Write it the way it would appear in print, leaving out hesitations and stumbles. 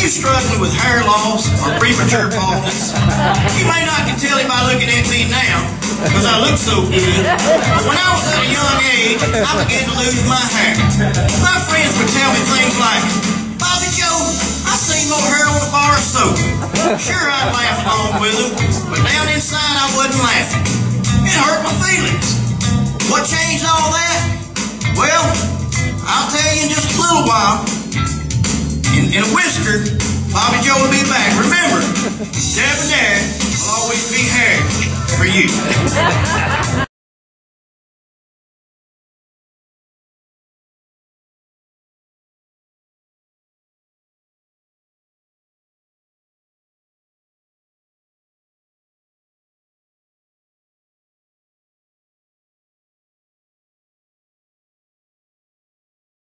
you struggling with hair loss or premature baldness? You may not can tell it by looking at me now, because I look so good. But when I was at a young age, I began to lose my hair. My friends would tell me things like, Bobby Joe, I seen more hair on a bar of soap. Sure, I'd laugh along with them, but down inside I wasn't laughing. It hurt my feelings. What changed all that? Well, I'll tell you in just a little while. In a whisker, Bobby Joe will be back. Remember, Debonair will always be hair for you.